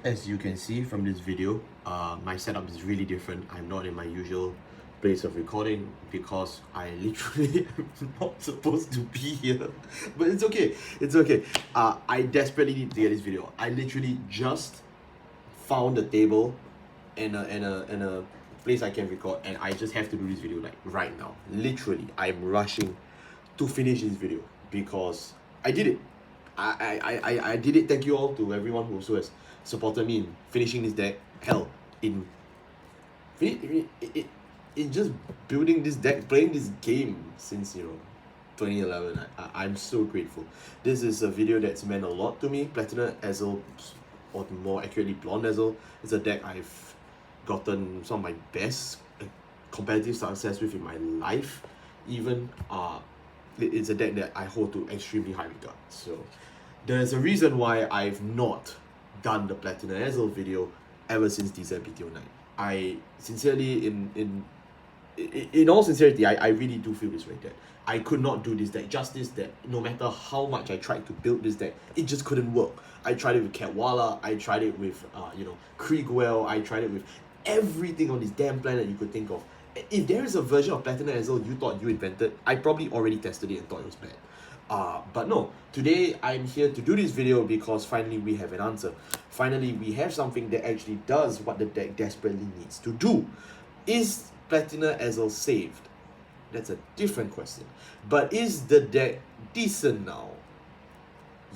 As you can see from this video, my setup is really different. I'm not in my usual place of recording because I literally am not supposed to be here. But it's okay. It's okay. I desperately need to get this video. I literally just found a table and a place I can record, and I just have to do this video like right now. Literally, I'm rushing to finish this video because I did it. I did it. Thank you all to everyone who also has supported me in finishing this deck. Hell, in in just building this deck, playing this game since 2011. I'm so grateful. This is a video that's meant a lot to me. Platina Ezel, or more accurately Blonde Ezel, is a deck I've gotten some of my best competitive success with in my life. Even it's a deck that I hold to extremely high regard. So there's a reason why I've not done the Platina Ezel video ever since DZBTO9. I sincerely, in all sincerity, I really do feel this way, that I could not do this deck justice, that no matter how much I tried to build this deck, it just couldn't work. I tried it with Catwalla, I tried it with Kriegwell, I tried it with everything on this damn planet you could think of. If there is a version of Platina Ezel you thought you invented, I probably already tested it and thought it was bad. But no, today I'm here to do this video because finally we have an answer. Finally, we have something that actually does what the deck desperately needs to do. Is Platina Ezel saved? That's a different question. But is the deck decent now?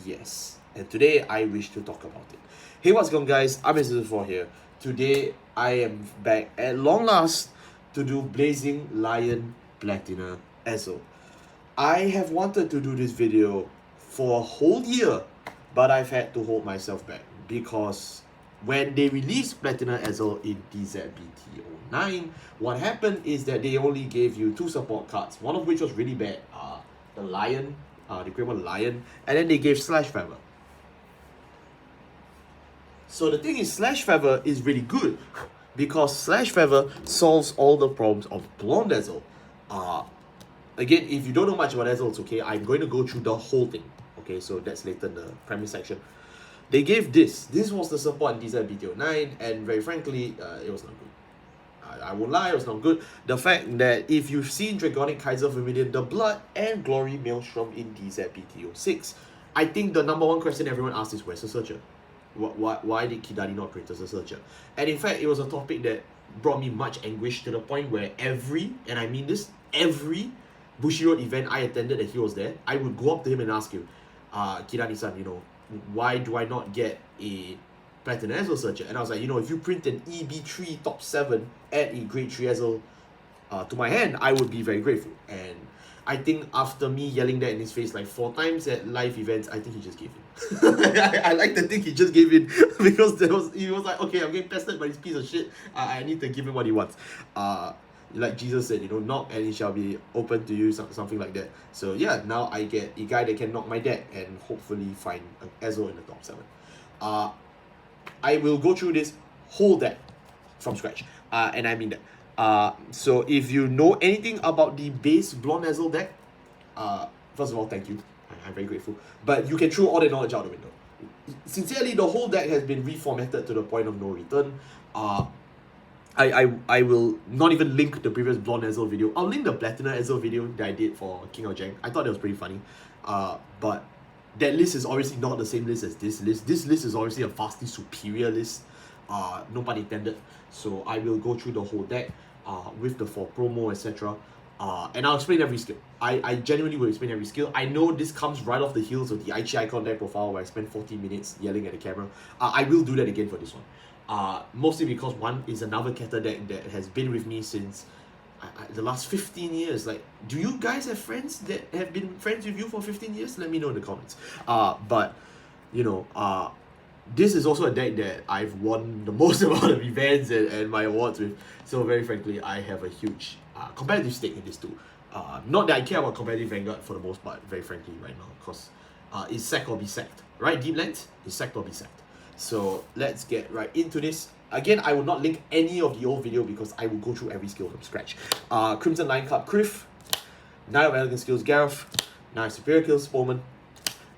Yes. And today I wish to talk about it. Hey, what's going on, guys? I'm Mr. here. Today I am back at long last to do Blazing Lion Platina Ezel. I have wanted to do this video for a whole year, but I've had to hold myself back because when they released Platina Ezel in DZBTO9, what happened is that they only gave you 2 support cards, one of which was really bad, the Lion, the Great One Lion, and then they gave Slash Feather. So the thing is, Slash Feather is really good because Slash Feather solves all the problems of Blonde Ezel. Again, if you don't know much about Ezel, it's okay. I'm going to go through the whole thing. Okay, so that's later in the premise section. They gave this. This was the support in DZBTO9, and very frankly, it was not good. I won't lie, it was not good. The fact that if you've seen Dragonic Kaiser Vermilion, the Blood and Glory Maelstrom in DZBTO6, I think the number one question everyone asks is, where's the Searcher? Why did Kidani not create a Searcher? And in fact, it was a topic that brought me much anguish to the point where every Bushiroad event I attended that he was there, I would go up to him and ask him, Kidani-san, why do I not get a Platina Ezel Searcher? And I was like, if you print an EB3 top 7 add a grade 3 Ezel to my hand, I would be very grateful. And I think after me yelling that in his face like 4 times at live events, I think he just gave in. I like to think he just gave in because he was like, okay, I'm getting pestered by this piece of shit. I need to give him what he wants. Like Jesus said, knock and it shall be open to you, something like that. So yeah, now I get a guy that can knock my deck and hopefully find an Ezel in the top 7. I will go through this whole deck from scratch, and I mean that. So if you know anything about the base Blonde Ezel deck, first of all, thank you. I'm very grateful. But you can throw all the knowledge out the window. Sincerely, the whole deck has been reformatted to the point of no return. I will not even link the previous Blonde Ezel video. I'll link the Platina Ezel video that I did for King of Jang. I thought that was pretty funny. But that list is obviously not the same list as this list. This list is obviously a vastly superior list. No pun intended. So I will go through the whole deck with the 4 promo, etc. And I'll explain every skill. I genuinely will explain every skill. I know this comes right off the heels of the Aichi Icon deck profile where I spent 40 minutes yelling at the camera. I will do that again for this one. Mostly because one is another Keter deck that has been with me since the last 15 years. Like, do you guys have friends that have been friends with you for 15 years? Let me know in the comments. But this is also a deck that I've won the most amount of events and my awards with. So very frankly, I have a huge competitive stake in this too. Not that I care about competitive Vanguard for the most part, very frankly, right now, because it's sack or be sacked, right? Deep Lens is sacked or be sacked. So let's get right into this. Again, I will not link any of the old video because I will go through every skill from scratch. Crimson Lion Club Kriff, Knight of Elegant Skills Gareth, Knight of Superior Kills Foreman,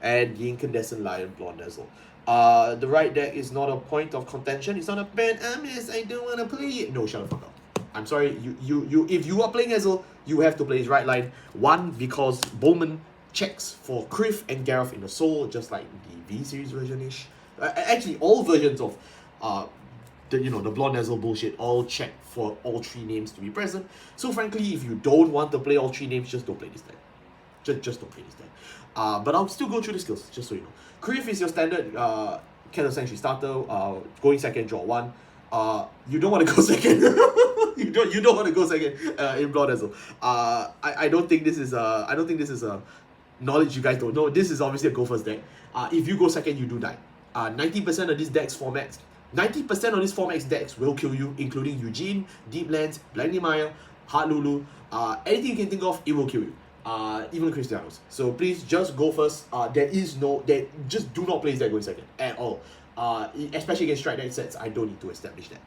and the Incandescent Lion Blonde Ezel. The right deck is not a point of contention. It's not a bad miss. I don't want to play it. No, shut the fuck up. I'm sorry. If you are playing Ezel, you have to play his right line. One, because Bowman checks for Kriff and Gareth in the soul, just like the V series version-ish. Actually, all versions of the blonde Ezel bullshit all check for all three names to be present. So frankly, if you don't want to play all three names, just don't play this deck. Just don't play this deck. But I'll still go through the skills, just so you know. Kriff is your standard Keter Sanctuary starter. Going second, draw one. You don't want to go second. you don't want to go second in Blonde Ezel. I don't think this is a knowledge you guys don't know. This is obviously a go first deck. If you go second, you do die. 90% of these decks formats, 90% of these formats decks will kill you, including Eugene, Deep Lands, Blinding Maya, Hard Lulu, anything you can think of, it will kill you. Even Cristianos. So please just go first. Just do not place that going second at all. Especially against strike deck sets, I don't need to establish that.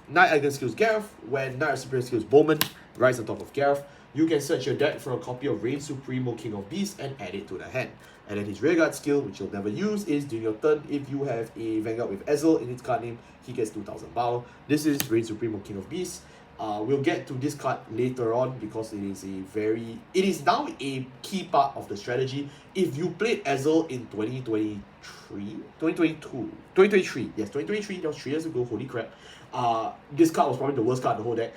Knight Icon skills Gareth. When Knight of Superior skills Bowman, rise on top of Gareth. You can search your deck for a copy of Reign Supremo King of Beasts and add it to the hand. And then his Rearguard skill, which you'll never use, is during your turn, if you have a Vanguard with Ezel in its card name, he gets 2000 power. This is Reign Supremo King of Beasts. We'll get to this card later on because it is now a key part of the strategy. If you played Ezel in 2023, yes, 2023, that was 3 years ago, holy crap. This card was probably the worst card in the whole deck.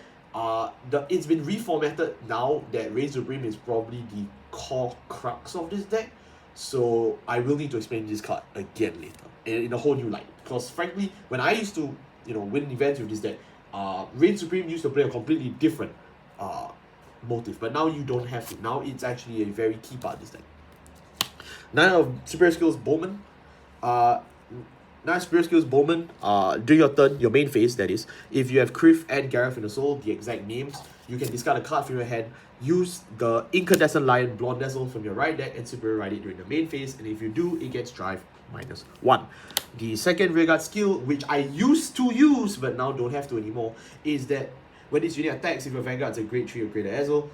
It's been reformatted now that Reign Supreme is probably the core crux of this deck. So I will need to explain this card again later in a whole new light. Because frankly, when I used to win events with this deck, Reign Supreme used to play a completely different motive, but now you don't have to. Now it's actually a very key part of this deck. Nine of Superior Skills Bowman. Superior Skills Bowman. During your turn, your main phase, that is, if you have Kriff and Gareth in the soul, the exact names, you can discard a card from your hand, use the Incandescent Lion Blonde Ezel from your right deck, and Superior Ride it during the main phase, and if you do, it gets Drive -1. The second Rearguard skill, which I used to use but now don't have to anymore, is that when this unit attacks, if your Vanguard is a grade 3 or greater Ezel,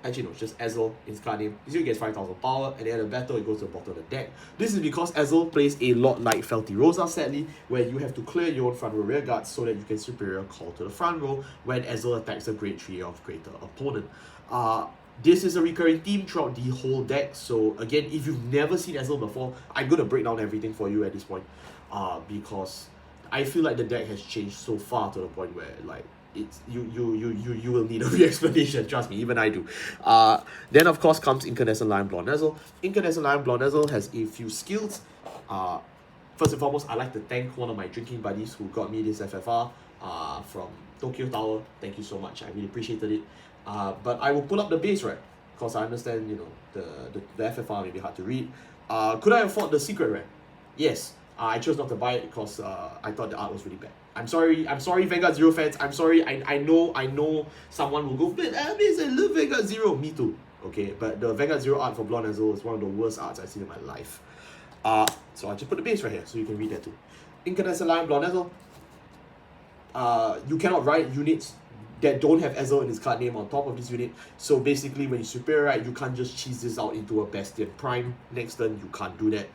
actually no, it's just Ezel in its card name, this unit gets 5000 power, and at the end of the battle, it goes to the bottom of the deck. This is because Ezel plays a lot like Felty Rosa, sadly, where you have to clear your own front row Rearguard so that you can Superior call to the front row when Ezel attacks a grade 3 or greater opponent. This is a recurring theme throughout the whole deck, so again, if you've never seen Ezel before, I'm going to break down everything for you at this point, because I feel like the deck has changed so far to the point where, like, it's you will need a re-explanation, trust me, even I do. Then of course comes Incandescent Lion Blonde Ezel. Incandescent Lion Blonde Ezel has a few skills. First and foremost, I like to thank one of my drinking buddies who got me this FFR from Tokyo Tower. Thank you so much, I really appreciated it. But I will pull up the base, right? Because I understand, the FFR may be hard to read. Could I afford the secret rare? Yes. I chose not to buy it because I thought the art was really bad. I'm sorry, Vanguard Zero fans. I'm sorry. I know someone will go, but I love Vanguard Zero. Me too. Okay, but the Vanguard Zero art for Blonde Ezel is one of the worst arts I've seen in my life. So I just put the base right here so you can read that too. Incandescent Lion Blonde Ezel. You cannot write units that don't have Ezel in its card name on top of this unit. So basically, when you Superior Ride, you can't just cheese this out into a Bastion Prime. Next turn, you can't do that.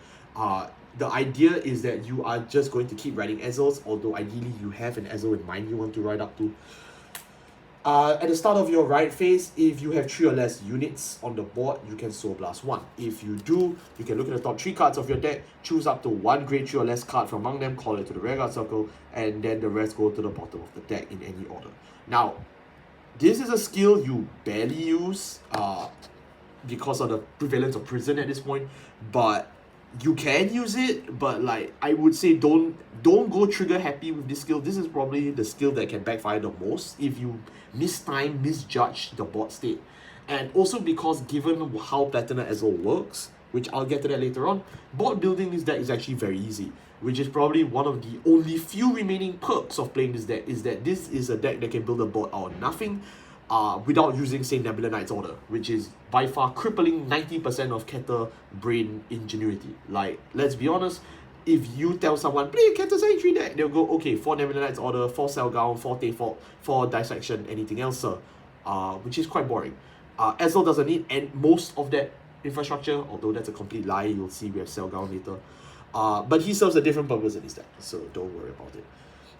The idea is that you are just going to keep writing Ezels, although ideally you have an Ezel in mind you want to ride up to. At the start of your ride phase, if you have 3 or less units on the board, you can Soul Blast 1. If you do, you can look at the top 3 cards of your deck, choose up to 1 grade 3 or less card from among them, call it to the Rearguard circle, and then the rest go to the bottom of the deck in any order. Now, this is a skill you barely use because of the prevalence of prison at this point, but you can use it. But like, I would say don't go trigger happy with this skill. This is probably the skill that can backfire the most if you misjudge the board state. And also because given how Platina Ezel works, which I'll get to that later on, board building this deck is actually very easy, which is probably one of the only few remaining perks of playing this deck, is that this is a deck that can build a board out of nothing without using, say, Nebula Knight's Order, which is by far crippling 90% of Keter brain ingenuity. Like, let's be honest, if you tell someone, play a Keter Sanctuary deck, they'll go, okay, 4 Nebula Knight's Order, 4 Cellgown, 4 Tayfort, 4 Dissection, anything else, sir. Which is quite boring. Ezel doesn't need most of that infrastructure, although that's a complete lie. You'll see we have Cellgown later. But he serves a different purpose in his deck, so don't worry about it.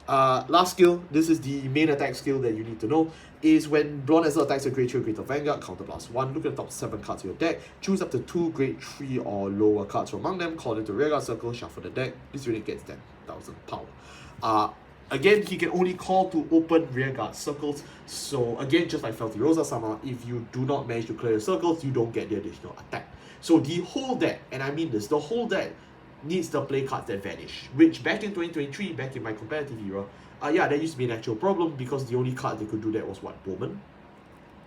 Last skill, this is the main attack skill that you need to know, is when Blonde Ezel attacks a grade 3 or greater Vanguard, counter +1, look at the top 7 cards of your deck, choose up to 2 grade 3 or lower cards from among them, call it to rearguard circle, shuffle the deck. This unit gets 10,000 power. Again, he can only call to open rearguard circles, so again, just like Felty Rosa Sama, if you do not manage to clear the circles, you don't get the additional attack. So the whole deck, and I mean this, the whole deck needs to play cards that vanish, which back in 2023, back in my competitive era, yeah, that used to be an actual problem because the only card they could do that was what, Bowman?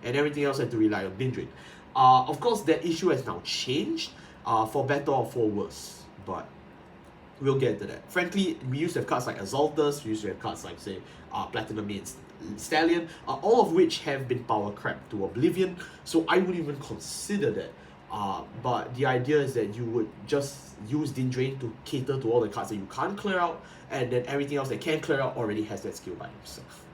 And everything else had to rely on bin drain. Of course, that issue has now changed, for better or for worse, but we'll get to that. Frankly, we used to have cards like Exaltus, we used to have cards like, say, Platina Ezel Stallion, all of which have been power cracked to oblivion, so I wouldn't even consider that. But the idea is that you would just use Din Drain to cater to all the cards that you can't clear out, and then everything else that can clear out already has that skill by himself.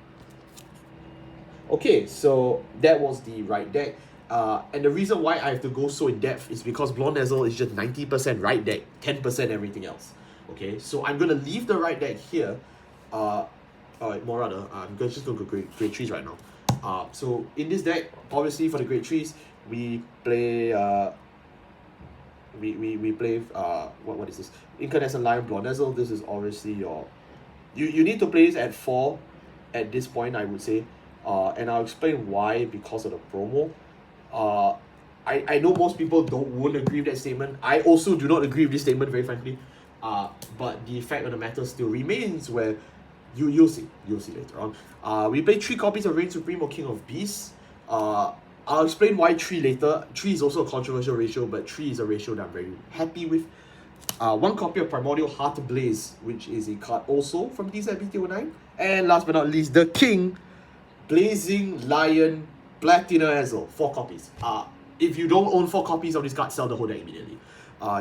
Okay, so that was the right deck. And the reason why I have to go so in depth is because Blonde Ezel is just 90% right deck, 10% everything else. Okay, so I'm gonna leave the right deck here. More rather, I'm just gonna go grade 3s right now. So in this deck, obviously for the grade 3s, we play we play what is this? Incandescent Lion, Blonde Ezel. This is obviously your you need to play this at 4 at this point, I would say. And I'll explain why, because of the promo. I know most people won't agree with that statement. I also do not agree with this statement, very frankly. But the fact of the matter still remains, where you'll see later on. We play 3 copies of Reign Supreme or King of Beasts. I'll explain why 3 later. 3 is also a controversial ratio, but 3 is a ratio that I'm very happy with. 1 copy of Primordial Heart Blaze, which is a card also from DZBT09. And last but not least, the King, Blazing Lion, Platina Ezel, 4 copies. If you don't own 4 copies of this card, sell the whole deck immediately.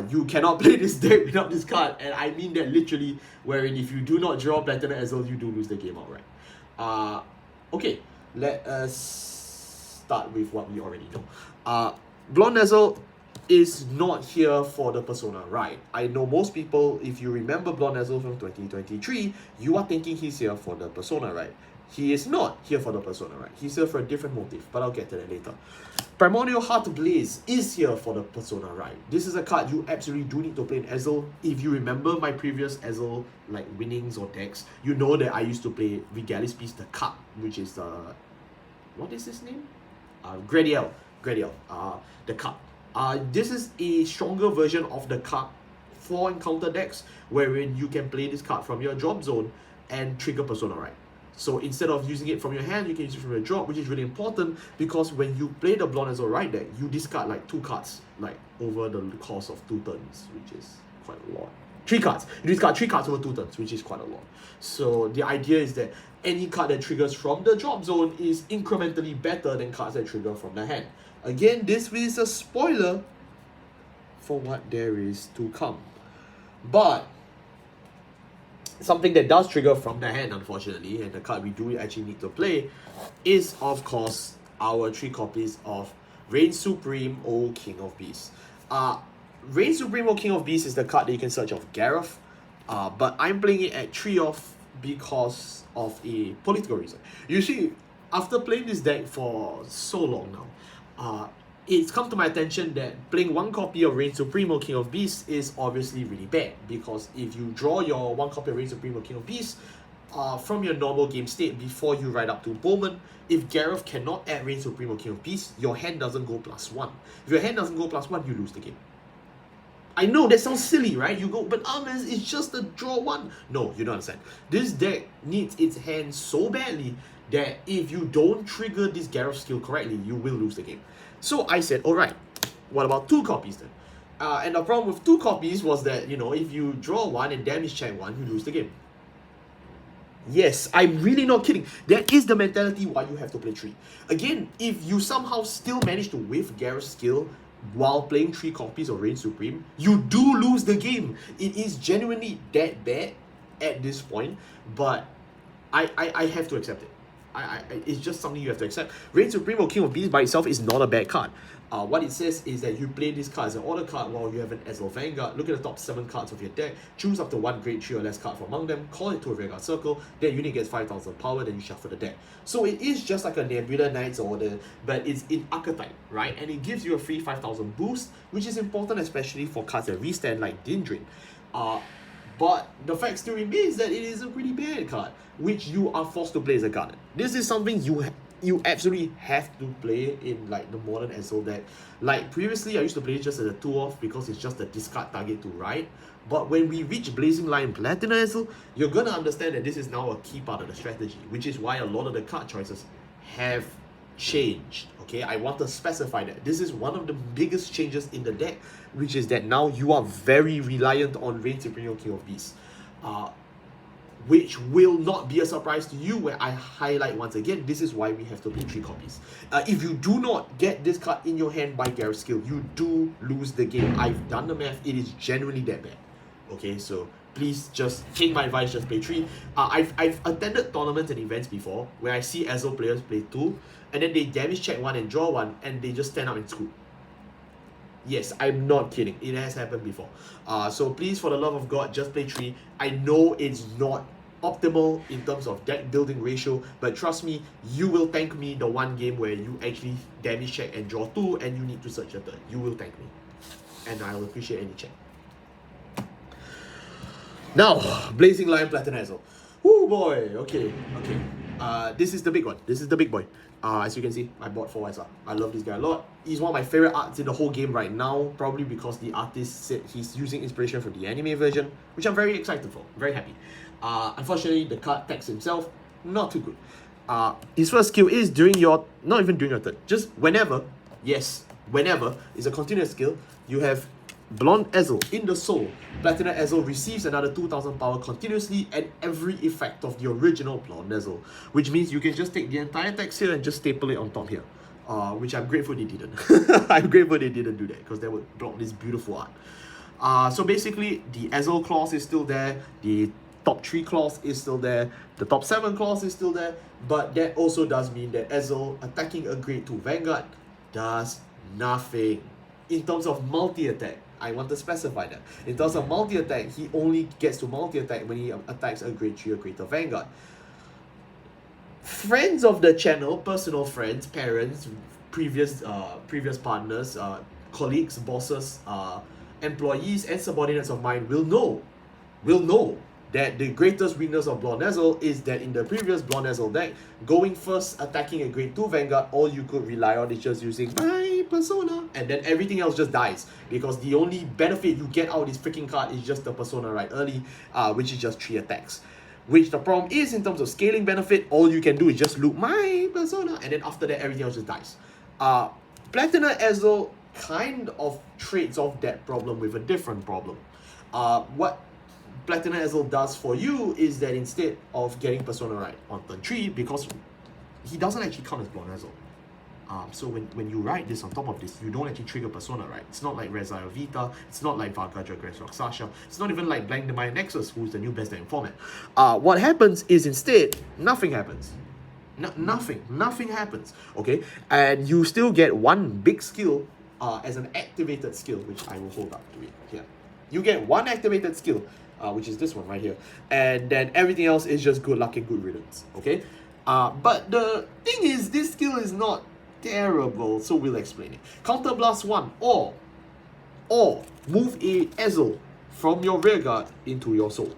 You cannot play this deck without this card, and I mean that literally, wherein if you do not draw Platina Ezel, you do lose the game outright. Okay, let us start with what we already know. Blonde Ezel is not here for the Persona Right. I know most people, if you remember Blonde Ezel from 2023, you are thinking he's here for the Persona Right. He is not here for the Persona Right. He's here for a different motive, but I'll get to that later. Primordial Heart Blaze is here for the Persona Right. This is a card you absolutely do need to play in Ezel. If you remember my previous Ezel like winnings or decks, you know that I used to play Vigalis Beast the Cup, which is what is his name? Gradiel, the Cup. This is a stronger version of the Cup for encounter decks, wherein you can play this card from your drop zone and trigger Persona Right. So instead of using it from your hand, you can use it from your drop, which is really important because when you play the Blonde Ezel Right deck, you discard like 2 cards like over the course of 2 turns, which is quite a lot. 3 cards. You discard 3 cards over 2 turns, which is quite a lot. So the idea is that any card that triggers from the drop zone is incrementally better than cards that trigger from the hand. Again, this is a spoiler for what there is to come. But something that does trigger from the hand, unfortunately, and the card we do actually need to play, is of course our 3 copies of Reign Supreme or King of Beasts. Reign Supreme or King of Beasts is the card that you can search off Gareth, but I'm playing it at 3 off because of a political reason. You see, after playing this deck for so long now, it's come to my attention that playing 1 copy of Reign Supreme or King of Beasts is obviously really bad, because if you draw your 1 copy of Reign Supreme or King of Beasts from your normal game state before you ride up to Bowman, if Gareth cannot add Reign Supreme or King of Beasts, your hand doesn't go +1. If your hand doesn't go +1, you lose the game. I know that sounds silly, right? You go, but Ahmed, it's just a draw 1. No, you don't understand. This deck needs its hand so badly that if you don't trigger this Gareth skill correctly, you will lose the game. So I said, alright, what about 2 copies then? And the problem with 2 copies was that, you know, if you draw 1 and damage check 1, you lose the game. Yes, I'm really not kidding. That is the mentality why you have to play 3. Again, if you somehow still manage to whiff Gareth's skill while playing 3 copies of Reign Supreme, you do lose the game. It is genuinely that bad at this point, but I have to accept it. It's just something you have to accept. Reign Supreme or King of Beasts by itself is not a bad card. What it says is that you play this card as an order card while you have an Ezel Vanguard. Look at the top 7 cards of your deck, choose up to 1 grade 3 or less card from among them, call it to a Vanguard circle, then unit gets 5,000 power, then you shuffle the deck. So it is just like a Nebula Knight's Order, but it's in archetype, right? And it gives you a free 5,000 boost, which is important especially for cards that restand like Dindrin. But the fact still remains that it is a pretty bad card, which you are forced to play as a Garnet. This is something you absolutely have to play in like the modern Ezel deck. Like previously, I used to play it just as a 2-off because it's just a discard target to ride. But when we reach Blazing Lion Platina Ezel, you're gonna understand that this is now a key part of the strategy, which is why a lot of the card choices have changed. Okay, I want to specify that this is one of the biggest changes in the deck, which is that now you are very reliant on Reign Supreme King of Beasts. Which will not be a surprise to you when I highlight once again, this is why we have to play 3 copies. If you do not get this card in your hand by Gareth's skill, you do lose the game. I've done the math, it is genuinely that bad. Okay, so please just take my advice, just play 3. I've attended tournaments and events before where I see Ezel players play 2, and then they damage check 1 and draw 1, and they just stand up and scoop. Yes, I'm not kidding. It has happened before. So please, for the love of God, just play 3. I know it's not optimal in terms of deck building ratio, but trust me, you will thank me the one game where you actually damage check and draw 2 and you need to search a third. You will thank me. And I will appreciate any check. Now, Blazing Lion Platina Ezel. Oh boy, okay. This is the big one. This is the big boy. As you can see, I bought 4 SR. I love this guy a lot. He's one of my favorite arts in the whole game right now, probably because the artist said he's using inspiration from the anime version, which I'm very excited for, very happy. Unfortunately, the card text himself, not too good. His first skill is during your, not even during your turn, just whenever, yes, whenever, is a continuous skill, you have Blonde Ezel in the soul. Platina Ezel receives another 2,000 power continuously at every effect of the original Blonde Ezel, which means you can just take the entire text here and just staple it on top here. Which I'm grateful they didn't. I'm grateful they didn't do that because that would block this beautiful art. So basically, the Ezel clause is still there, the top 3 clause is still there, the top 7 clause is still there, but that also does mean that Ezel attacking a grade 2 Vanguard does nothing. In terms of multi-attack, I want to specify that. In terms of multi-attack, he only gets to multi-attack when he attacks a grade 3 or greater Vanguard. Friends of the channel, personal friends, parents, previous partners, colleagues, bosses, employees, and subordinates of mine will know that the greatest weakness of Blonde Ezel is that in the previous Blonde Ezel deck, going first, attacking a grade 2 Vanguard, all you could rely on is just using my persona, and then everything else just dies, because the only benefit you get out of this freaking card is just the persona right early, which is just 3 attacks. Which the problem is, in terms of scaling benefit, all you can do is just loop my persona, and then after that, everything else just dies. Platina Ezel kind of trades off that problem with a different problem. What Platina Ezel does for you is that instead of getting persona right on turn 3, because he doesn't actually count as Blonde Ezel. So when you write this on top of this, you don't actually trigger persona right. It's not like Reza Vita, it's not like Vanguard DivineZ Sasha, it's not even like Blank the Mind Nexus, who's the new best damn format. What happens is instead, nothing happens. Nothing happens, okay? And you still get one big skill as an activated skill, which I will hold up to it here. You get one activated skill, which is this one right here, and then everything else is just good luck and good riddance, okay? But the thing is, this skill is not terrible, so we'll explain it. Counter Blast 1, or move a Ezel from your rearguard into your soul.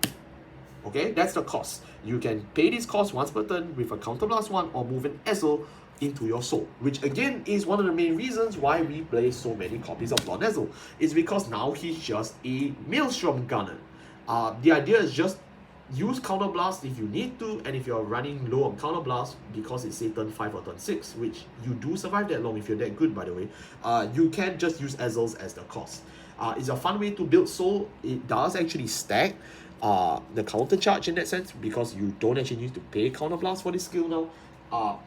Okay, that's the cost. You can pay this cost once per turn with a Counter Blast 1 or move an Ezel into your soul, which again is one of the main reasons why we play so many copies of Blonde Ezel. It's because now he's just a Maelstrom Gunner. The idea is just use Counter Blast if you need to, and if you're running low on Counter Blast because it's say turn 5 or turn 6, which you do survive that long if you're that good, by the way, you can just use Ezels as the cost. It's a fun way to build soul. It does actually stack the counter charge in that sense, because you don't actually need to pay Counter Blast for this skill now.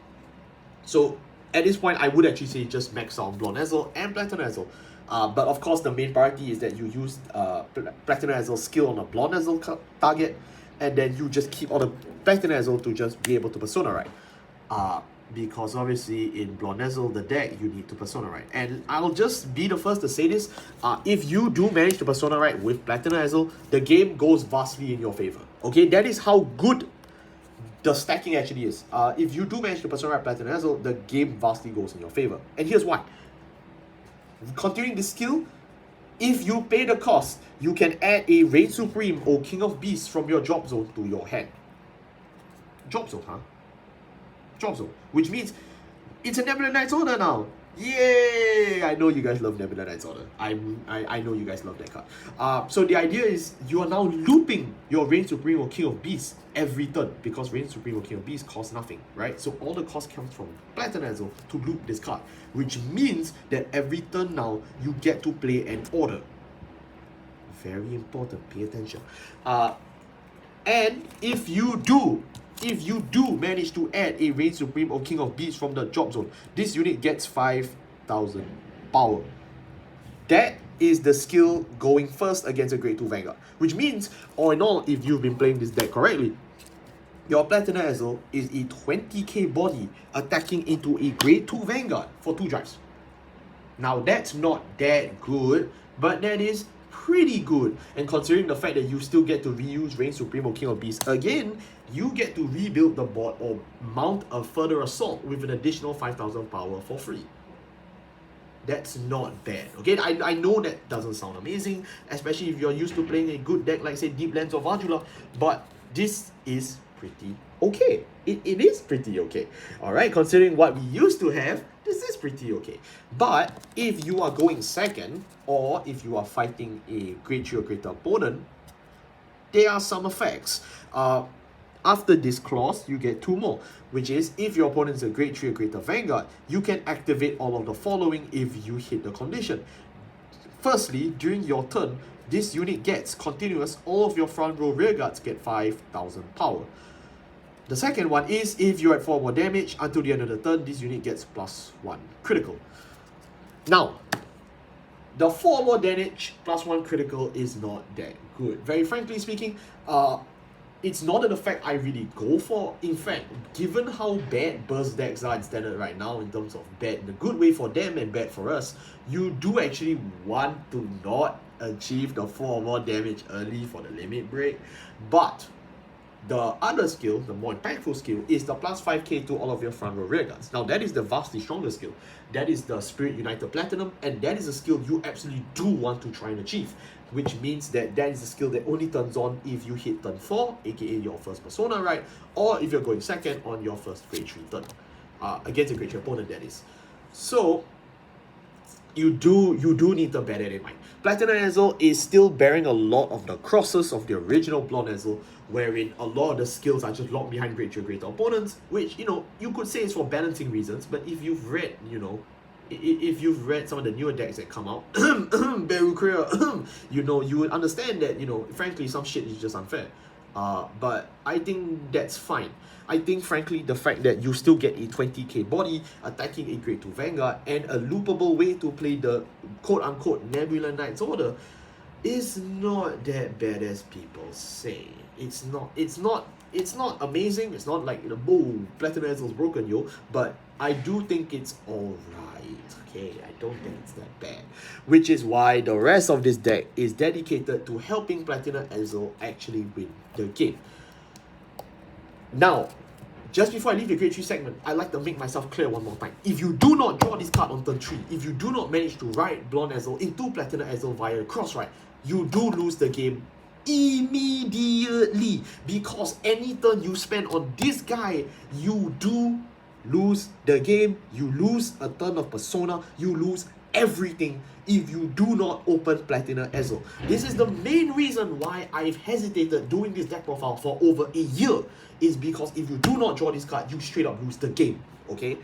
So at this point, I would actually say just max out Blonde Ezel and Platina Ezel. But of course, the main priority is that you use Platina Ezel skill on a Blonde Ezel target, and then you just keep on a Platina Ezel to just be able to persona right. because obviously in Blonde Ezel, the deck, you need to Persona Ride. And I'll just be the first to say this, if you do manage to Persona Ride with Platina Ezel, the game goes vastly in your favor. Okay, that is how good the stacking actually is. If you do manage to Persona Ride Platina Ezel, the game vastly goes in your favor. And here's why. Continuing this skill, if you pay the cost, you can add a Reign Supreme or King of Beasts from your drop zone to your hand. Drop zone, huh? Drop zone. Which means it's a Nebula Knight's Order now. Yay! I know you guys love Nebula Knight's Order. I know you guys love that card. So the idea is you are now looping your Reign Supreme or King of Beasts every turn, because Reign Supreme or King of Beasts costs nothing, right? So all the cost comes from Platina Ezel to loop this card, which means that every turn now you get to play an order. Very important, pay attention. And if you do manage to add a Reign Supreme or King of Beasts from the drop zone, this unit gets 5,000 power. That is the skill going first against a Grade 2 Vanguard. Which means, all in all, if you've been playing this deck correctly, your Platina Ezel is a 20k body attacking into a Grade 2 Vanguard for 2 drives. Now that's not that good, but that is pretty good. And considering the fact that you still get to reuse Reign Supreme or King of Beasts again, you get to rebuild the board or mount a further assault with an additional 5,000 power for free. That's not bad. Okay, I know that doesn't sound amazing, especially if you're used to playing a good deck like, say, Deep Lens or Vardula, but this is pretty okay. It is pretty okay. Alright, considering what we used to have, this is pretty okay. But if you are going second, or if you are fighting a Grade 3 or greater opponent, there are some effects. After this clause, you get 2 more, which is if your opponent is a Grade 3 or greater Vanguard, you can activate all of the following if you hit the condition. Firstly, during your turn, this unit gets continuous, all of your front row rear guards get 5,000 power. The second one is if you're at 4 more damage until the end of the turn, this unit gets +1 critical. Now, the 4 more damage +1 critical is not that good. Very frankly speaking, it's not an effect I really go for. In fact, given how bad burst decks are in standard right now in terms of bad, the good way for them and bad for us, you do actually want to not achieve the 4 or more damage early for the limit break. But the other skill, the more impactful skill, is the +5k to all of your front row rear guards. Now that is the vastly stronger skill. That is the Spirit United Platinum, and that is a skill you absolutely do want to try and achieve. Which means that that is a skill that only turns on if you hit turn 4, aka your first Persona Ride, or if you're going second on your first Grade 3 turn. Against a Grade 3 opponent, that is. So, you do need to bear that in mind. Platina Ezel is still bearing a lot of the crosses of the original Blonde Ezel, wherein a lot of the skills are just locked behind Grade 3 or greater opponents, which, you could say is for balancing reasons, but if you've read, if you've read some of the newer decks that come out, you would understand that, frankly, some shit is just unfair. But I think that's fine. I think, frankly, the fact that you still get a 20k body attacking a Grade 2 Vanguard and a loopable way to play the quote-unquote Nebula Knight's Order is not that bad as people say. It's not amazing. It's not like, boom, Platina Ezel's broken, yo. But I do think it's alright. Okay, I don't think it's that bad. Which is why the rest of this deck is dedicated to helping Platina Ezel actually win the game. Now, just before I leave the Grade 3 segment, I'd like to make myself clear one more time. If you do not draw this card on turn 3, if you do not manage to ride Blonde Ezel into Platina Ezel via cross ride, you do lose the game immediately, because any turn you spend on this guy, you do lose the game. You lose a turn of Persona, you lose everything if you do not open Platina Ezel. This is the main reason why I've hesitated doing this deck profile for over a year, is because if you do not draw this card, you straight up lose the game, okay?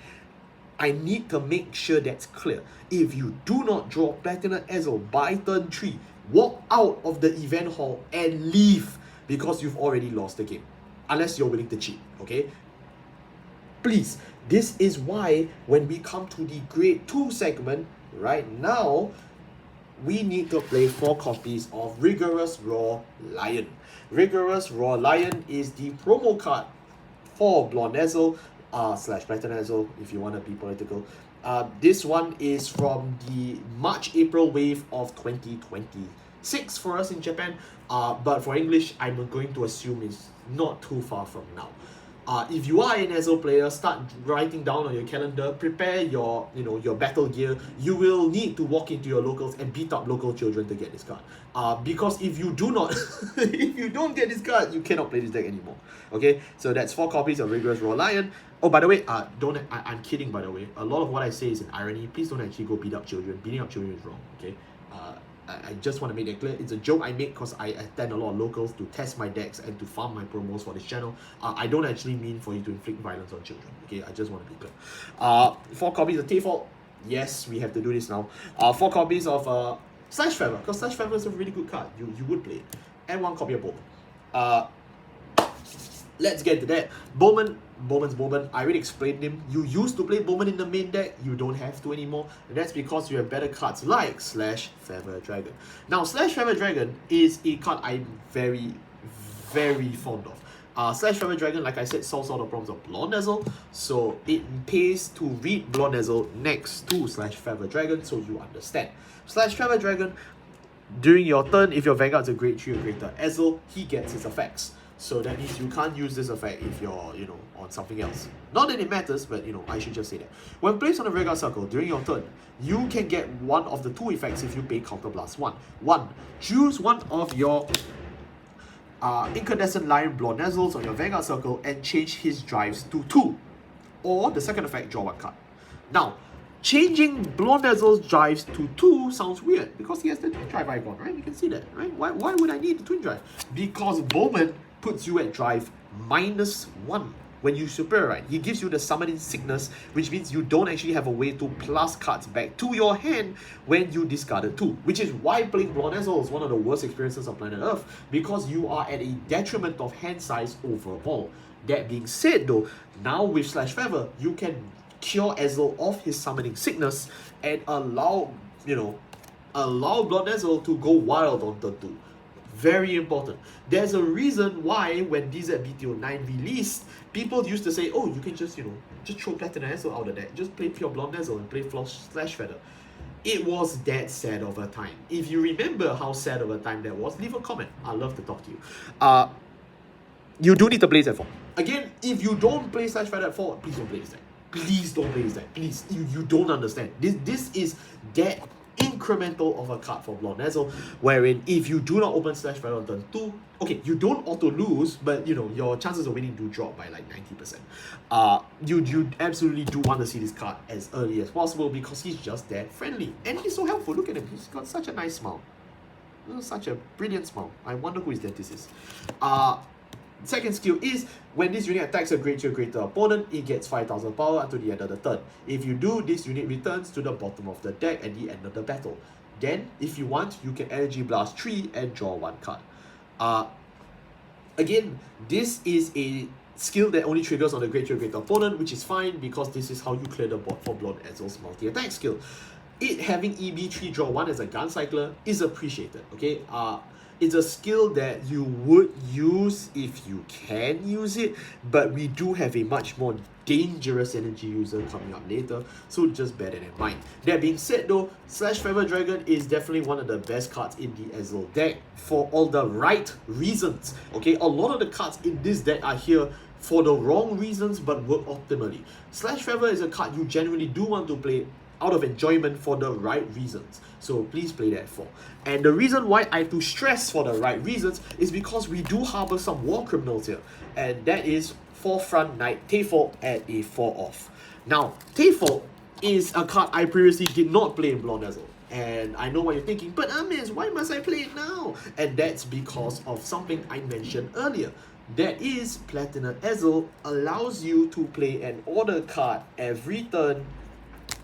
I need to make sure that's clear. If you do not draw Platina Ezel by turn 3, walk out of the event hall and leave, because you've already lost the game. Unless you're willing to cheat, okay? Please, this is why when we come to the Grade 2 segment, right now, we need to play 4 copies of Rigorous Raw Lion. Rigorous Raw Lion is the promo card for Blonde Ezel. slash Platina Ezel if you want to be political. This one is from the March-April wave of 2026 for us in Japan. But for English, I'm going to assume it's not too far from now. If you are an Ezel player, start writing down on your calendar, prepare your your battle gear. You will need to walk into your locals and beat up local children to get this card. Because if you do not, if you don't get this card, you cannot play this deck anymore. Okay, so that's 4 copies of Rigorous Raw Lion. Oh, by the way, I'm kidding, by the way. A lot of what I say is in irony. Please don't actually go beat up children. Beating up children is wrong, okay? I just want to make that clear. It's a joke I make because I attend a lot of locals to test my decks and to farm my promos for this channel. I don't actually mean for you to inflict violence on children, okay? I just want to be clear. 4 copies of T-Fault. Yes, we have to do this now. 4 copies of Slash Feather, because Slash Feather is a really good card. You would play it. And 1 copy of Bowman. Let's get to that. Bowman's Bowman. I already explained him. You used to play Bowman in the main deck. You don't have to anymore. And that's because you have better cards like Slash Feather Dragon. Now, Slash Feather Dragon is a card I'm very, very fond of. Slash Feather Dragon, like I said, solves all the problems of Blonde Ezel. So it pays to read Blonde Ezel next to Slash Feather Dragon so you understand. Slash Feather Dragon, during your turn, if your Vanguard's a grade 3 or greater Ezel, he gets his effects. So that means you can't use this effect if you're, on something else. Not that it matters, but, I should just say that. When placed on a Vanguard circle during your turn, you can get one of the 2 effects if you pay Counter Blast 1. 1. Choose one of your Incandescent Lion Blonde Ezels on your Vanguard circle and change his drives to 2. Or the second effect, draw 1 card. Now, changing Blonde Ezel's drives to 2 sounds weird because he has the twin drive icon, right? You can see that, right? Why would I need the twin drive? Because Bowman puts you at drive -1 when you superior, right? He gives you the summoning sickness, which means you don't actually have a way to plus cards back to your hand when you discarded 2, which is why playing Blonde Ezel is one of the worst experiences on planet Earth, because you are at a detriment of hand size overall. That being said though, now with Slash Feather, you can cure Ezel of his summoning sickness and allow Blonde Ezel to go wild on turn 2. Very important. There's a reason why when DZBTO9 released, people used to say, oh, you can just, just throw Platina Ezel out of that. Just play pure Blonde Ezel and play Slash Feather. It was that sad of a time. If you remember how sad of a time that was, leave a comment. I'd love to talk to you. You do need to play that 4. Again, if you don't play Slash Feather at 4, please don't play this deck. Please don't play this deck. Please. You don't understand. This is that incremental of a card for Blonde Ezel, wherein if you do not open Slash Feather on turn 2, okay, you don't auto lose, but your chances of winning do drop by like 90%. You absolutely do want to see this card as early as possible because he's just that friendly and he's so helpful. Look at him, he's got such a nice smile, such a brilliant smile. I wonder who his dentist is. Second skill is when this unit attacks a grade 2 or greater opponent, it gets 5000 power until the end of the turn. If you do, this unit returns to the bottom of the deck at the end of the battle. Then, if you want, you can Energy Blast 3 and draw 1 card. Again, this is a skill that only triggers on the grade 2 or greater opponent, which is fine because this is how you clear the board for Blonde Ezel's multi-attack skill. It having EB3 draw 1 as a gun cycler is appreciated, okay? It's a skill that you would use if you can use it, but we do have a much more dangerous energy user coming up later, so just bear that in mind. That being said though, Slash Feather Dragon is definitely one of the best cards in the Ezel deck for all the right reasons, okay? A lot of the cards in this deck are here for the wrong reasons but work optimally. Slash Feather is a card you generally do want to play out of enjoyment for the right reasons. So please play that 4. And the reason why I have to stress for the right reasons is because we do harbor some war criminals here. And that is Forefront Knight T-Fault at a 4 off. Now, T-Fault is a card I previously did not play in Blonde Ezel. And I know what you're thinking, but Amiz, why must I play it now? And that's because of something I mentioned earlier. That is, Platina Ezel allows you to play an order card every turn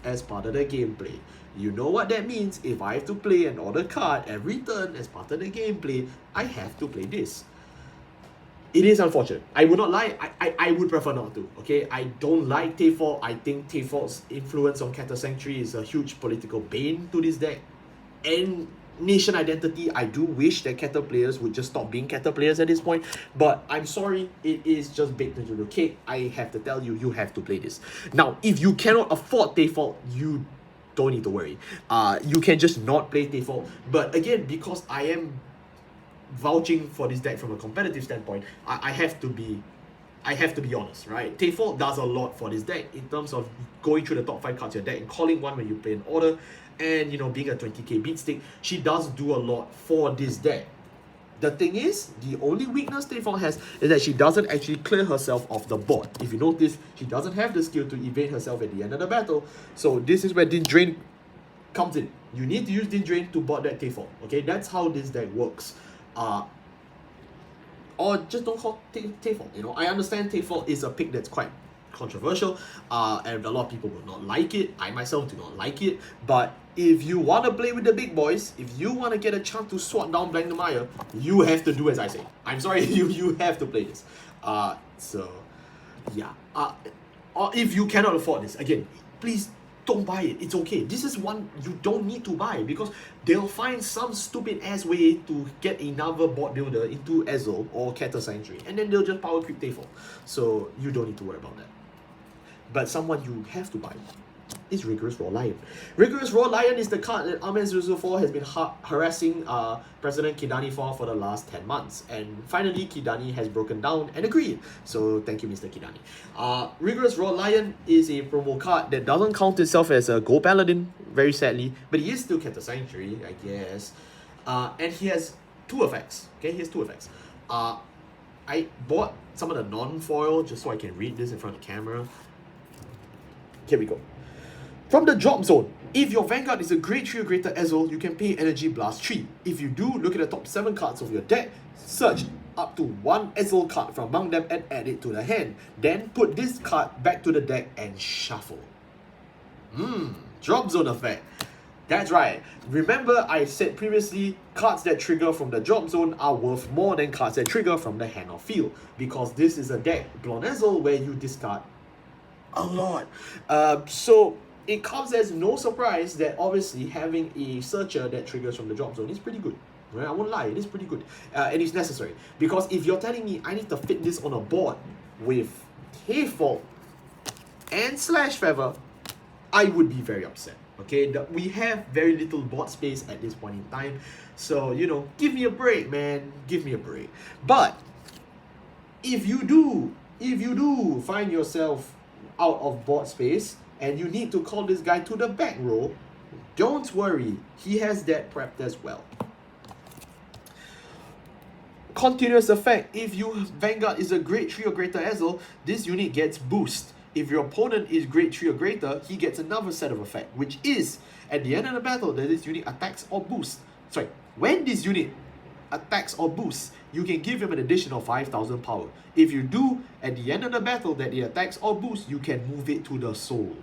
as part of the gameplay. You know what that means. If I have to play an order card every turn as part of the gameplay, I have to play this. It is unfortunate. I would not lie. I would prefer not to. Okay, I don't like T-Fault. I think T-Fault's influence on Keter Sanctuary is a huge political bane to this deck. And nation identity. I do wish that Keter players would just stop being Keter players at this point, but I'm sorry, it is just baked into the cake. I have to tell you, you have to play this. Now, if you cannot afford default, you don't need to worry. You can just not play default. But again, because I am vouching for this deck from a competitive standpoint, I have to be honest, right? Default does a lot for this deck in terms of going through the top 5 cards of your deck and calling one when you play an order, and being a 20k beat stick. She does do a lot for this deck. The thing is, the only weakness Default has is that she doesn't actually clear herself off the board. If you notice, she doesn't have the skill to evade herself at the end of the battle. So this is where Din Drain comes in. You need to use Din Drain to board that Default. Okay, that's how this deck works. Or just don't call Default. I understand Default is a pick that's quite controversial, and a lot of people will not like it. I myself do not like it, but if you want to play with the big boys, if you want to get a chance to swat down Blank the Mire, you have to do as I say. I'm sorry, you have to play this. So yeah. Or if you cannot afford this, again, please don't buy it. It's okay. This is one you don't need to buy, because they'll find some stupid ass way to get another board builder into Ezel or Keter Sanctuary, and then they'll just power creep Default. So you don't need to worry about that. But someone you have to buy is Rigorous Raw Lion. Rigorous Raw Lion is the card that Armin004 has been harassing President Kidani for the last 10 months. And finally, Kidani has broken down and agreed. So thank you, Mr. Kidani. Rigorous Raw Lion is a promo card that doesn't count itself as a Gold Paladin, very sadly. But he is still Keter Sanctuary, I guess. And he has 2 effects. Okay, he has 2 effects. I bought some of the non-foil just so I can read this in front of the camera. Here we go. From the drop zone, if your Vanguard is a grade 3 or greater Ezel, you can pay Energy Blast 3. If you do, look at the top 7 cards of your deck, search up to 1 Ezel card from among them and add it to the hand. Then put this card back to the deck and shuffle. Drop zone effect. That's right. Remember I said previously, cards that trigger from the drop zone are worth more than cards that trigger from the hand or field, because this is a deck, Blonde Ezel, where you discard a lot. So it comes as no surprise that obviously having a searcher that triggers from the drop zone is pretty good. Right? I won't lie, it is pretty good. And it's necessary. Because if you're telling me I need to fit this on a board with Default and Slash Feather, I would be very upset. Okay, we have very little board space at this point in time. So, give me a break, man. Give me a break. But if you do find yourself out of board space and you need to call this guy to the back row, don't worry, he has that prepped as well. Continuous effect. If your Vanguard is a grade 3 or greater Ezel, this unit gets boost. If your opponent is grade 3 or greater, he gets another set of effect, which is at the end of the battle that this unit attacks or boosts. When this unit attacks or boosts, you can give him an additional 5,000 power. If you do, at the end of the battle that he attacks or boosts, you can move it to the soul.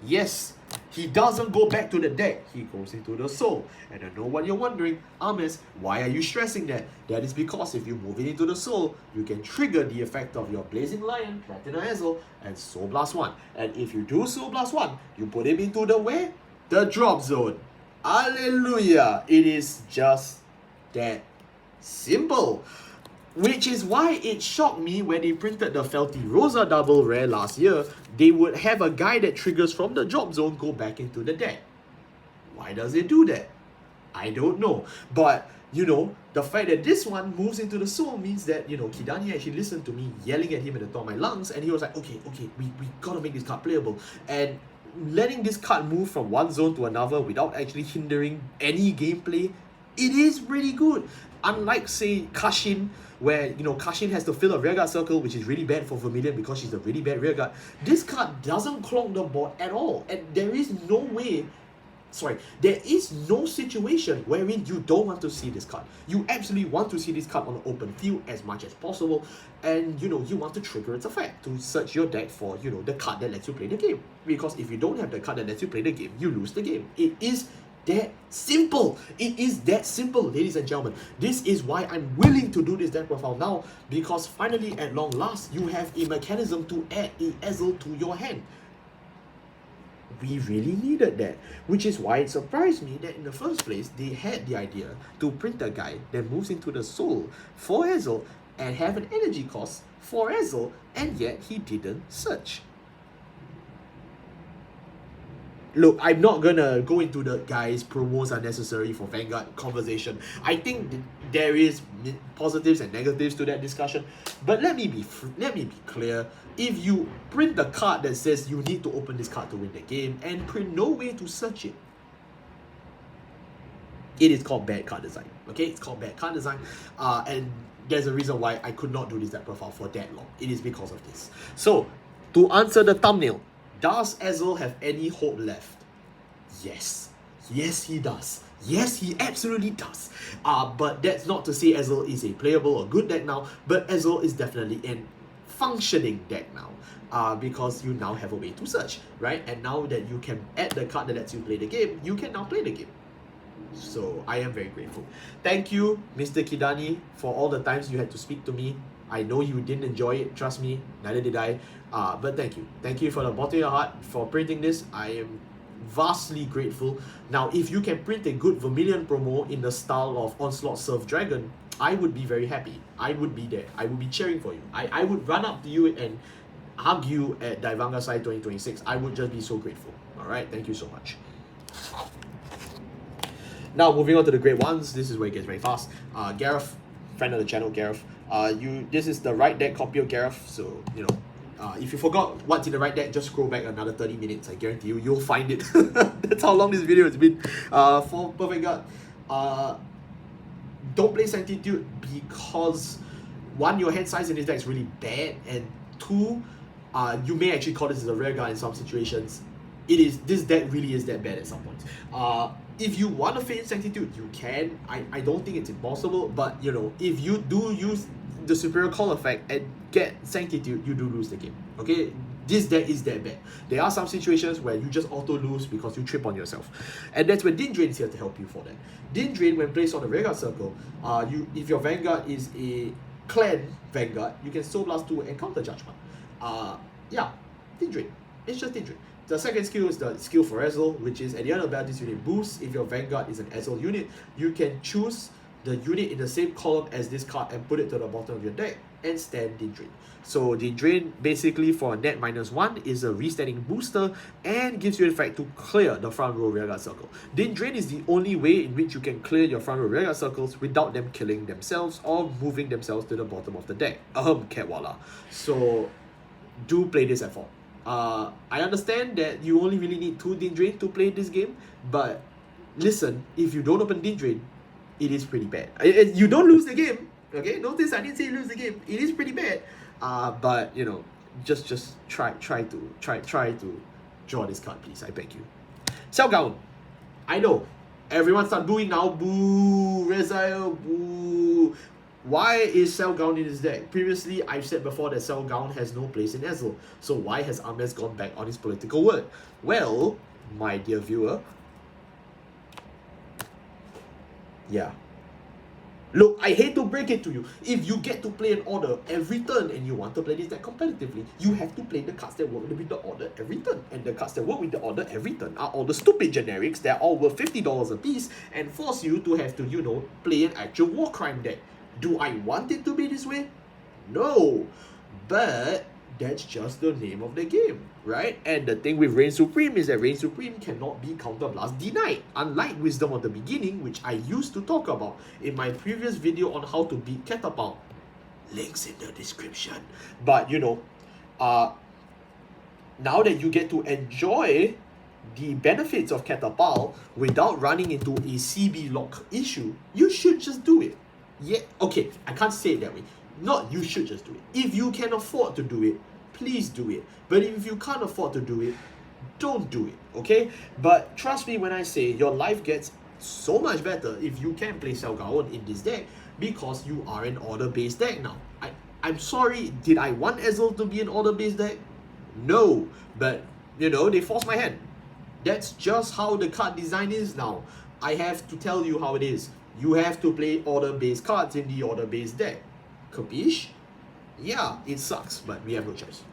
Yes, he doesn't go back to the deck, he goes into the soul. And I know what you're wondering, Ames, why are you stressing that? That is because if you move it into the soul, you can trigger the effect of your Blazing Lion, Platina Ezel, and Soul Blast 1. And if you do Soul Blast 1, you put him into the where? The drop zone. Hallelujah! It is just that simple. Which is why it shocked me when they printed the Felty Rosa double rare last year, they would have a guy that triggers from the drop zone go back into the deck. Why does it do that? I don't know. But, the fact that this one moves into the soul means that, Kidani actually listened to me yelling at him at the top of my lungs, and he was like, okay, we gotta make this card playable. And letting this card move from one zone to another without actually hindering any gameplay, it is pretty good. Unlike, say, Kashin, where, Kashin has to fill a rearguard circle, which is really bad for Vermilion because she's a really bad rearguard. This card doesn't clog the board at all. And there is no situation wherein you don't want to see this card. You absolutely want to see this card on the open field as much as possible. And, you want to trigger its effect to search your deck for, the card that lets you play the game. Because if you don't have the card that lets you play the game, you lose the game. It is that simple. It is that simple, ladies and gentlemen. This is why I'm willing to do this deck profile now, because finally, at long last, you have a mechanism to add a Ezel to your hand. we really needed that, which is why it surprised me that in the first place they had the idea to print a guy that moves into the soul for Ezel and have an energy cost for Ezel, and yet he didn't search. Look, I'm not gonna go into the guys promos are necessary for Vanguard conversation. I think there is positives and negatives to that discussion, but let me be clear. If you print the card that says you need to open this card to win the game and print no way to search it, it is called bad card design. Okay, it's called bad card design, and there's a reason why I could not do this deck profile for that long. It is because of this. So, to answer the thumbnail, does Ezel have any hope left? Yes. Yes, he does. Yes, he absolutely does. But that's not to say Ezel is a playable or good deck now, but Ezel is definitely an functioning deck now. Because you now have a way to search, right? And now that you can add the card that lets you play the game, you can now play the game. So I am very grateful. Thank you, Mr. Kidani, for all the times you had to speak to me. I know you didn't enjoy it, trust me, neither did I. But thank you. Thank you for the bottom of your heart for printing this. I am vastly grateful. Now, if you can print a good Vermilion promo in the style of Onslaught Surf Dragon, I would be very happy. I would be there. I would be cheering for you. I would run up to you and hug you at Divanga Side 2026. I would just be so grateful. Alright, thank you so much. Now, moving on to the great ones. This is where it gets very fast. Gareth, friend of the channel, Gareth. This is the right deck copy of Gareth, so, you know, if you forgot what's in the right deck, just scroll back another 30 minutes. I guarantee you, you'll find it. That's how long this video has been. For Perfect Guard, don't play Sanctitude because, one, your hand size in this deck is really bad, and two, you may actually call this as a rear guard in some situations. This deck really is that bad at some points. If you want to fit in Sanctitude, you can. I don't think it's impossible, but you know, if you do use the Superior Call effect and get Sanctitude, you do lose the game. Okay? This deck is that bad. There are some situations where you just auto lose because you trip on yourself. And that's where Din Drain is here to help you for that. Din Drain, when placed on the Vanguard circle, if your Vanguard is a clan Vanguard, you can Soul Blast 2 and counter Judgment. Yeah, Din Drain. It's just Din Drain. The second skill is the skill for Ezel, which is at the end of battle, this unit boosts. If your Vanguard is an Ezel unit, you can choose the unit in the same column as this card and put it to the bottom of your deck and stand Din Drain. So Din Drain, basically for a net -1, is a restanding booster and gives you the effect to clear the front row rearguard circle. Din Drain is the only way in which you can clear your front row rearguard circles without them killing themselves or moving themselves to the bottom of the deck. Catwalla. So do play this at 4. I understand that you only really need 2 Din Drain to play this game, but listen, if you don't open Din Drain, it is pretty bad. You don't lose the game, okay? Notice I didn't say you lose the game. It is pretty bad. But you know, just try to draw this card, please. I beg you. Selgown. I know everyone start booing now. Boo, Rezael. Boo. Why is Selgown in his deck? Previously, I've said before that Selgown has no place in Ezel. So why has Ames gone back on his political word? Well, my dear viewer, yeah. Look, I hate to break it to you. If you get to play an order every turn and you want to play this deck competitively, you have to play the cards that work with the order every turn. And the cards that work with the order every turn are all the stupid generics that are all worth $50 a piece and force you to have to, you know, play an actual war crime deck. Do I want it to be this way? No. But that's just the name of the game, right? And the thing with Reign Supreme is that Reign Supreme cannot be counterblast denied, unlike Wisdom of the Beginning, which I used to talk about in my previous video on how to beat Keter Pile. Links in the description. But you know, now that you get to enjoy the benefits of Keter Pile without running into a CB lock issue, you should just do it. Yeah, okay, I can't say it that way. Not you should just do it. If you can afford to do it, please do it. But if you can't afford to do it, don't do it, okay? But trust me when I say your life gets so much better if you can play Selgown in this deck because you are an order-based deck now. I'm sorry, did I want Ezel to be an order-based deck? No, but you know, they forced my hand. That's just how the card design is now. I have to tell you how it is. You have to play order-based cards in the order-based deck. Capiche? Yeah, it sucks, but we have no choice.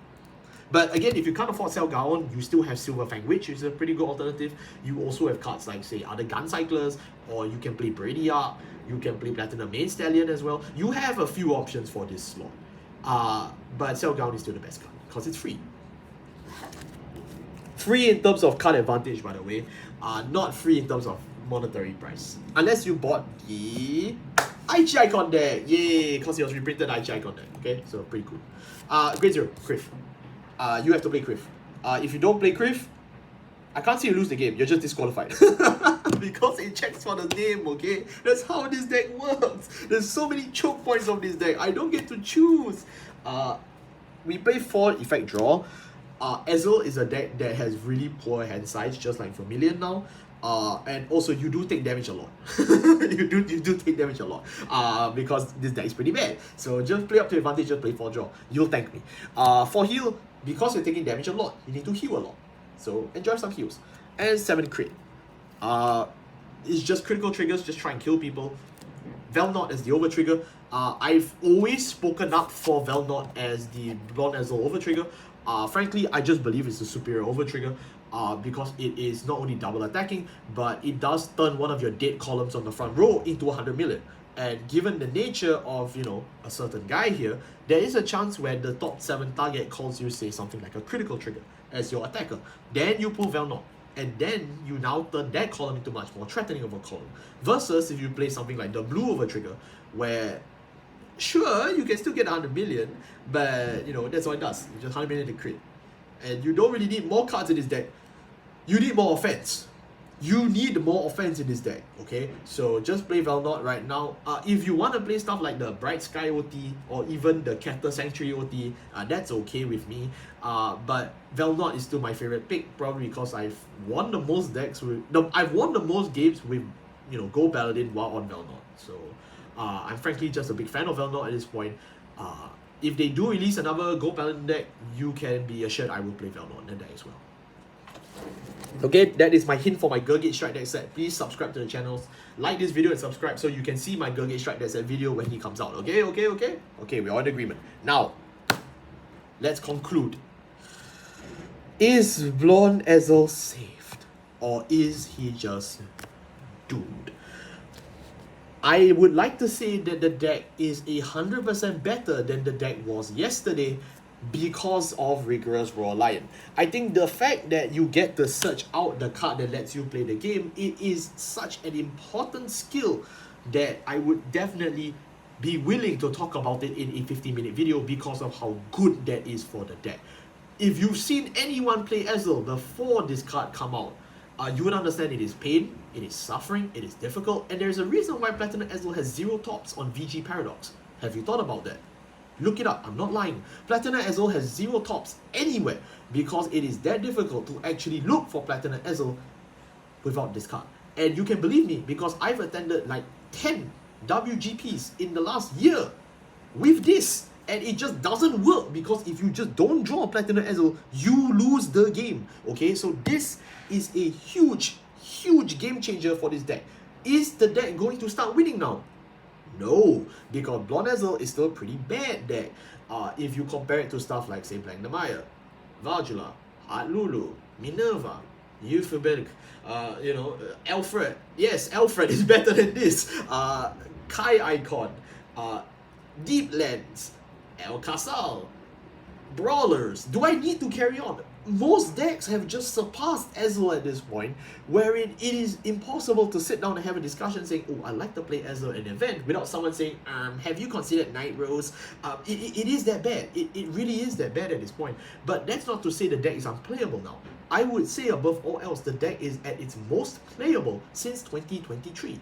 But again, if you can't afford Cell Gaon, you still have Silver Fang Witch, which is a pretty good alternative. You also have cards like, say, other Gun Cyclers, or you can play Brady Arc, you can play Platinum Main Stallion as well. You have a few options for this slot. But Cell Gaon is still the best card, because it's free. Free in terms of card advantage, by the way. Not free in terms of monetary price. Unless you bought the IG Icon deck. Yay, because it was reprinted IG Icon deck. Okay, so pretty cool. Grade 0, Criff. You have to play Criff. If you don't play Criff, I can't see you lose the game. You're just disqualified. Because it checks for the name, okay? That's how this deck works. There's so many choke points of this deck. I don't get to choose. We play 4 effect draw. Ezel is a deck that has really poor hand size, just like Vermilion now. And also you do take damage a lot. you do take damage a lot. Because this deck is pretty bad. So just play up to advantage, just play 4 draw. You'll thank me. For heal, because you're taking damage a lot, you need to heal a lot. So enjoy some heals. And 7 crit. It's just critical triggers, just try and kill people. Velnot as the over trigger. I've always spoken up for Velnot as the Blonde Ezel over trigger. Frankly, I just believe it's the superior over trigger. Because it is not only double attacking, but it does turn one of your dead columns on the front row into 100 million. And given the nature of, you know, a certain guy here, there is a chance where the top 7 target calls you, say, something like a critical trigger as your attacker. Then you pull Velnot. And then you now turn that column into much more threatening of a column. Versus if you play something like the blue over trigger, where sure, you can still get 100 million, but, you know, that's all it does. It's just 100 million to crit. And you don't really need more cards in this deck. You need more offense. You need more offense in this deck, okay? So just play Velnot right now. If you want to play stuff like the Bright Sky OT or even the Keter Sanctuary OT, that's okay with me. But Velnot is still my favorite pick, probably because I've won the most decks with... I've won the most games with, you know, Gold Paladin while on Velnot. So I'm frankly just a big fan of Velnot at this point. If they do release another Gold Paladin deck, you can be assured I will play Velnot in that deck as well. Okay, that is my hint for my Gurgate Strike deck set. Please subscribe to the channels, like this video and subscribe so you can see my Gurgate Strike deck set video when he comes out. Okay, we're all in agreement. Now, let's conclude. Is Blonde Ezel saved? Or is he just doomed? I would like to say that the deck is 100% better than the deck was yesterday, because of Rigorous Raw Lion. I think the fact that you get to search out the card that lets you play the game, it is such an important skill that I would definitely be willing to talk about it in a 15-minute video because of how good that is for the deck. If you've seen anyone play Ezel before this card come out, you would understand it is pain, it is suffering, it is difficult, and there's a reason why Platina Ezel has 0 tops on VG Paradox. Have you thought about that? Look it up, I'm not lying. Platina Ezel has 0 tops anywhere because it is that difficult to actually look for Platina Ezel without this card. And you can believe me because I've attended like 10 WGPs in the last year with this. And it just doesn't work because if you just don't draw Platina Ezel, you lose the game. Okay, so this is a huge game changer for this deck. Is the deck going to start winning now? No, because Blonde Ezel is still a pretty bad deck. If you compare it to stuff like, say, Blank the Maya, Vajula, Hard Lulu, Minerva, Euphoberg, Alfred. Yes, Alfred is better than this. Kai Icon, Deep Lens, El Casal, Brawlers. Do I need to carry on? Most decks have just surpassed Ezel at this point, wherein it is impossible to sit down and have a discussion saying, oh, I like to play Ezel in an event, without someone saying, have you considered Night Rose? It is that bad. It really is that bad at this point. But that's not to say the deck is unplayable now. I would say above all else, the deck is at its most playable since 2023.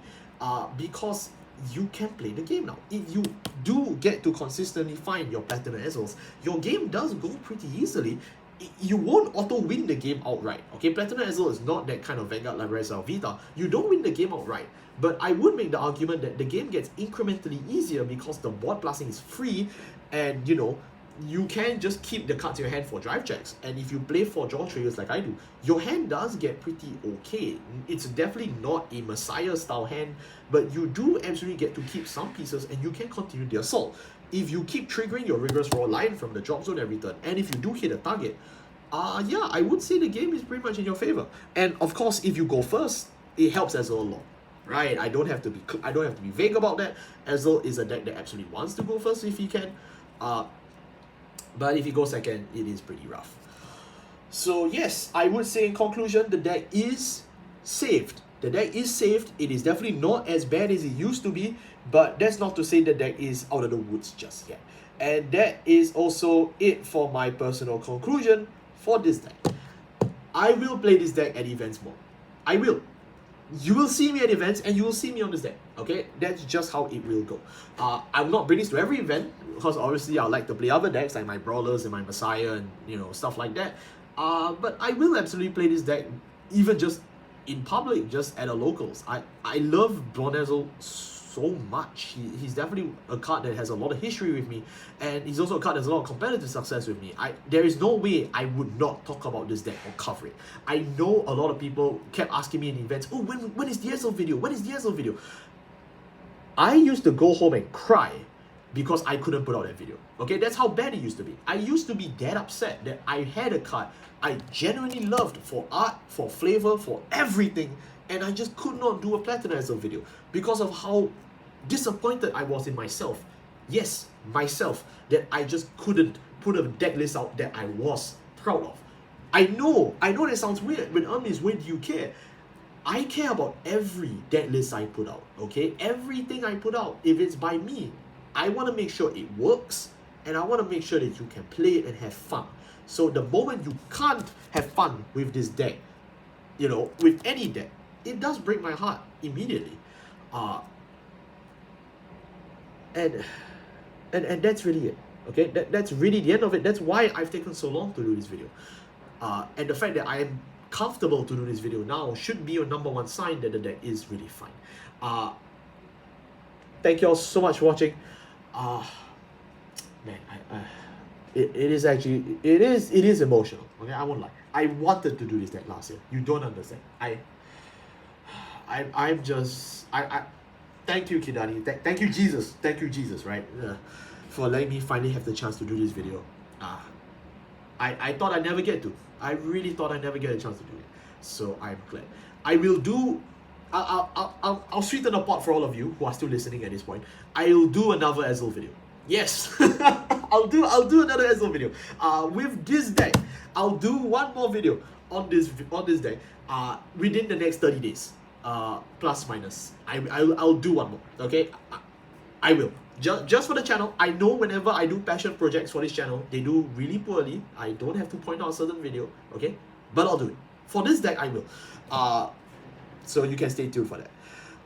Because you can play the game now. If you do get to consistently find your Platina Ezels, your game does go pretty easily. You won't auto-win the game outright. Okay, Platina Ezel is not that kind of Vanguard like Res Vita. You don't win the game outright. But I would make the argument that the game gets incrementally easier because the board blasting is free and, you know, you can just keep the cards in your hand for drive checks. And if you play 4 draw triggers like I do, your hand does get pretty okay. It's definitely not a Messiah style hand, but you do absolutely get to keep some pieces and you can continue the assault. if you keep triggering your Rigorous Raw line from the drop zone every turn, and if you do hit a target, yeah, I would say the game is pretty much in your favor. And of course, if you go first, it helps Ezel a lot, right? I don't have to be vague about that. Ezel is a deck that absolutely wants to go first if he can, but if he goes second, it is pretty rough. So yes, I would say in conclusion, the deck is saved. The deck is saved. It is definitely not as bad as it used to be, but that's not to say the deck is out of the woods just yet. And that is also it for my personal conclusion for this deck. I will play this deck at events more. I will. You will see me at events and you will see me on this deck. Okay, that's just how it will go. I will not bring this to every event because obviously I like to play other decks like my Brawlers and my Messiah and stuff like that. But I will absolutely play this deck even just in public, just at a locals. I love Ezel so much. He's definitely a card that has a lot of history with me, and he's also a card that has a lot of competitive success with me. There is no way I would not talk about this deck or cover it. I know a lot of people kept asking me in events, oh, when is the Ezel video? When is the Ezel video? I used to go home and cry because I couldn't put out that video. Okay, that's how bad it used to be. I used to be that upset that I had a card I genuinely loved for art, for flavor, for everything, and I just could not do a Platina Ezel video because of how disappointed I was in myself. Yes, myself, that I just couldn't put a deck list out that I was proud of. I know that sounds weird, but honest, when do you care? I care about every deck list I put out, okay? Everything I put out, if it's by me, I want to make sure it works, and I want to make sure that you can play it and have fun. So the moment you can't have fun with this deck, with any deck, it does break my heart immediately. And that's really it. Okay, that's really the end of it. That's why I've taken so long to do this video. And the fact that I am comfortable to do this video now should be your #1 sign that the deck is really fine. Thank you all so much for watching. Man, it is emotional. Okay, I won't lie. I wanted to do this deck last year. You don't understand. I'm just thank you, Kidani. Thank you, Jesus. Thank you, Jesus. Right, for letting me finally have the chance to do this video. I thought I'd never get to. I really thought I'd never get a chance to do it. So I'm glad. I will do. I'll sweeten the pot for all of you who are still listening at this point. I'll do another Ezel video. Yes, I'll do another Ezel video. With this deck, I'll do one more video on this deck. Within the next 30 days. Plus minus. I'll do one more. Okay, I will. Just for the channel. I know whenever I do passion projects for this channel, they do really poorly. I don't have to point out a certain video. Okay, but I'll do it. For this deck, I will. So you can stay tuned for that.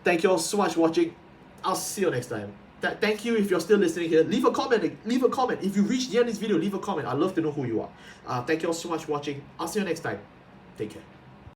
Thank you all so much for watching. I'll see you next time. Thank you if you're still listening here. Leave a comment. Leave a comment. If you reach the end of this video, leave a comment. I'd love to know who you are. Thank you all so much for watching. I'll see you next time. Take care.